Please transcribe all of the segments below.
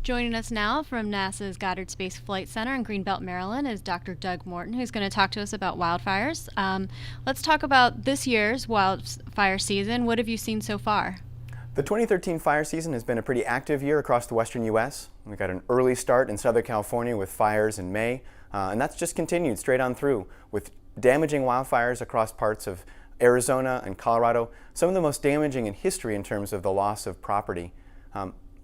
Joining us now from NASA's Goddard Space Flight Center in Greenbelt, Maryland is Dr. Doug Morton, who's going to talk to us about wildfires. Let's talk about this year's wildfire season. What have you seen so far? The 2013 fire season has been a pretty active year across the western U.S. We got an early start in Southern California with fires in May, and that's just continued straight on through with damaging wildfires across parts of Arizona and Colorado, some of the most damaging in history in terms of the loss of property.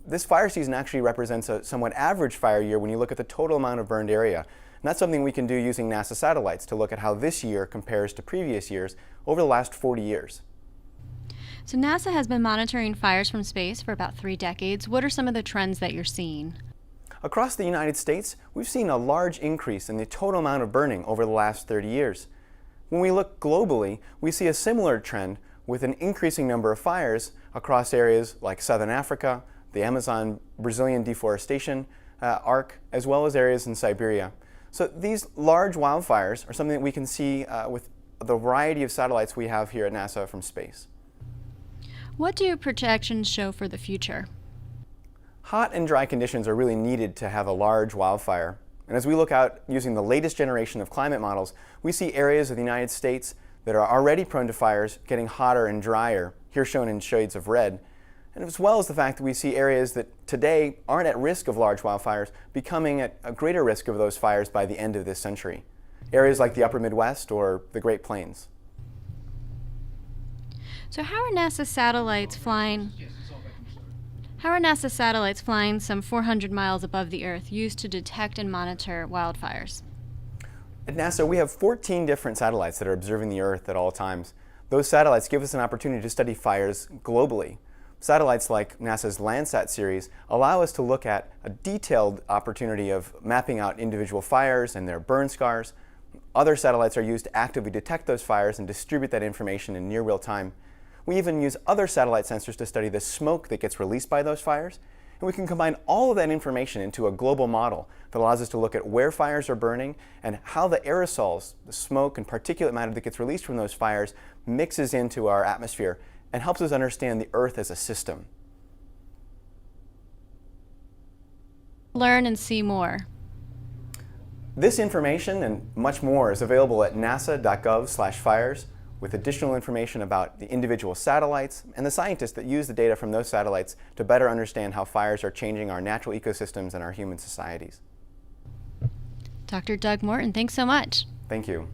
This fire season actually represents a somewhat average fire year when you look at the total amount of burned area. And that's something we can do using NASA satellites to look at how this year compares to previous years over the last 40 years. So NASA has been monitoring fires from space for about 3 decades. What are some of the trends that you're seeing? Across the United States, we've seen a large increase in the total amount of burning over the last 30 years. When we look globally, we see a similar trend with an increasing number of fires across areas like Southern Africa, the Amazon Brazilian deforestation arc, as well as areas in Siberia. So these large wildfires are something that we can see with the variety of satellites we have here at NASA from space. What do projections show for the future? Hot and dry conditions are really needed to have a large wildfire. And as we look out using the latest generation of climate models, we see areas of the United States that are already prone to fires getting hotter and drier, here shown in shades of red, and as well as the fact that we see areas that today aren't at risk of large wildfires becoming at a greater risk of those fires by the end of this century. Areas like the upper Midwest or the Great Plains. So how are NASA satellites flying some 400 miles above the Earth used to detect and monitor wildfires? At NASA, we have 14 different satellites that are observing the Earth at all times. Those satellites give us an opportunity to study fires globally. Satellites like NASA's Landsat series allow us to look at a detailed opportunity of mapping out individual fires and their burn scars. Other satellites are used to actively detect those fires and distribute that information in near real time. We even use other satellite sensors to study the smoke that gets released by those fires. And we can combine all of that information into a global model that allows us to look at where fires are burning and how the aerosols, the smoke and particulate matter that gets released from those fires mixes into our atmosphere and helps us understand the Earth as a system. Learn and see more. This information and much more is available at nasa.gov/fires with additional information about the individual satellites and the scientists that use the data from those satellites to better understand how fires are changing our natural ecosystems and our human societies. Dr. Doug Morton, thanks so much. Thank you.